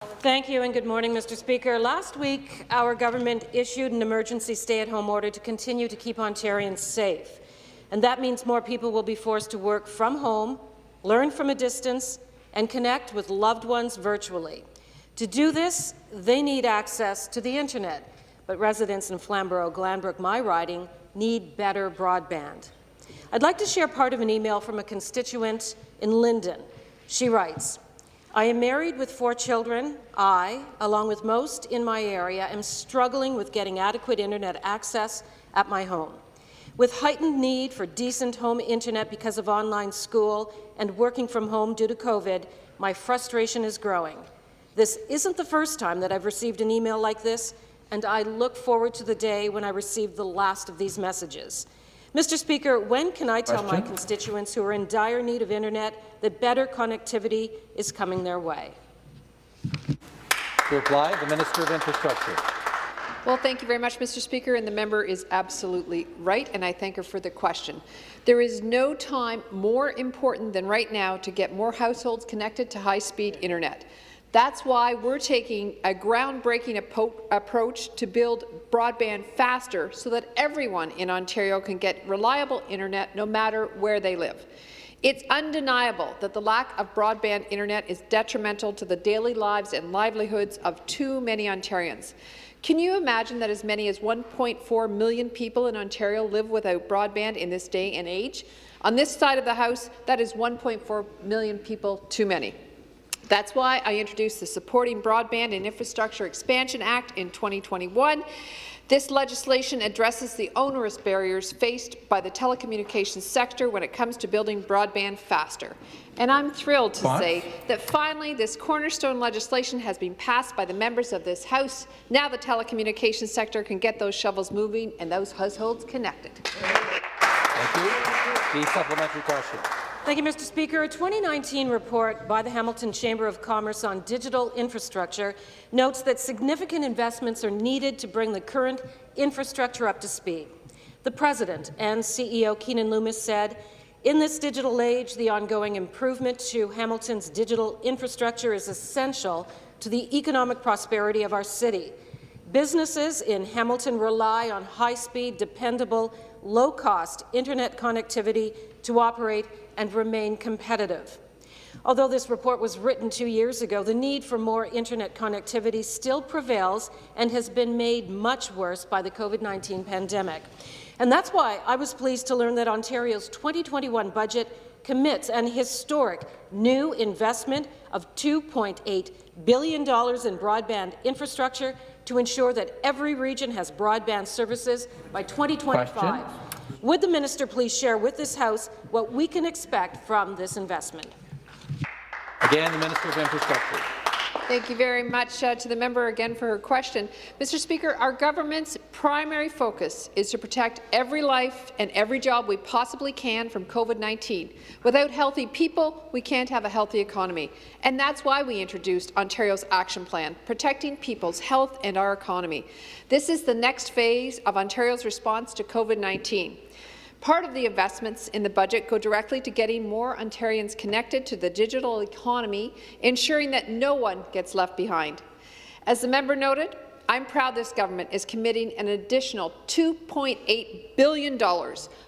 Thank you and good morning, Mr. Speaker. Last week, our government issued an emergency stay-at-home order to continue to keep Ontarians safe. And that means more people will be forced to work from home, learn from a distance, and connect with loved ones virtually. To do this, they need access to the internet. But residents in Flamborough-Glanbrook, my riding, need better broadband. I'd like to share part of an email from a constituent in Linden. She writes, I am married with 4 children. I, along with most in my area, am struggling with getting adequate internet access at my home. With heightened need for decent home internet because of online school and working from home due to COVID, my frustration is growing. This isn't the first time that I've received an email like this, and I look forward to the day when I receive the last of these messages. Mr. Speaker, when can I tell my constituents who are in dire need of internet that better connectivity is coming their way? To reply, the Minister of Infrastructure. Well, thank you very much, Mr. Speaker, and the member is absolutely right, and I thank her for the question. There is no time more important than right now to get more households connected to high-speed internet. That's why we're taking a groundbreaking approach to build broadband faster so that everyone in Ontario can get reliable internet no matter where they live. It's undeniable that the lack of broadband internet is detrimental to the daily lives and livelihoods of too many Ontarians. Can you imagine that as many as 1.4 million people in Ontario live without broadband in this day and age? On this side of the House, that is 1.4 million people too many. That's why I introduced the Supporting Broadband and Infrastructure Expansion Act in 2021. This legislation addresses the onerous barriers faced by the telecommunications sector when it comes to building broadband faster. And I'm thrilled to say that finally this cornerstone legislation has been passed by the members of this House. Now the telecommunications sector can get those shovels moving and those households connected. Thank you. The supplementary question. Thank you, Mr. Speaker. A 2019 report by the Hamilton Chamber of Commerce on digital infrastructure notes that significant investments are needed to bring the current infrastructure up to speed. The President and CEO Keenan Loomis said, in this digital age, the ongoing improvement to Hamilton's digital infrastructure is essential to the economic prosperity of our city. Businesses in Hamilton rely on high-speed, dependable, low-cost internet connectivity to operate and remain competitive. Although this report was written 2 years ago, the need for more internet connectivity still prevails and has been made much worse by the COVID-19 pandemic. And that's why I was pleased to learn that Ontario's 2021 budget commits an historic new investment of $2.8 billion in broadband infrastructure to ensure that every region has broadband services by 2025. Would the minister please share with this House what we can expect from this investment? Again, the Minister of Infrastructure. Thank you very much to the member again for her question. Mr. Speaker, our government's primary focus is to protect every life and every job we possibly can from COVID-19. Without healthy people, we can't have a healthy economy. And that's why we introduced Ontario's Action Plan, protecting people's health and our economy. This is the next phase of Ontario's response to COVID-19. Part of the investments in the budget go directly to getting more Ontarians connected to the digital economy, ensuring that no one gets left behind. As the member noted, I'm proud this government is committing an additional $2.8 billion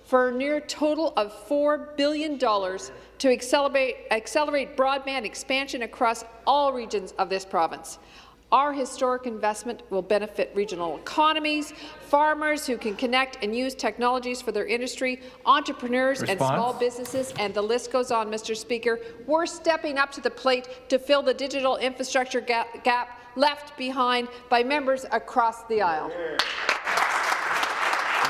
for a near total of $4 billion to accelerate broadband expansion across all regions of this province. Our historic investment will benefit regional economies, farmers who can connect and use technologies for their industry, entrepreneurs and small businesses, and the list goes on, Mr. Speaker. We're stepping up to the plate to fill the digital infrastructure gap left behind by members across the aisle.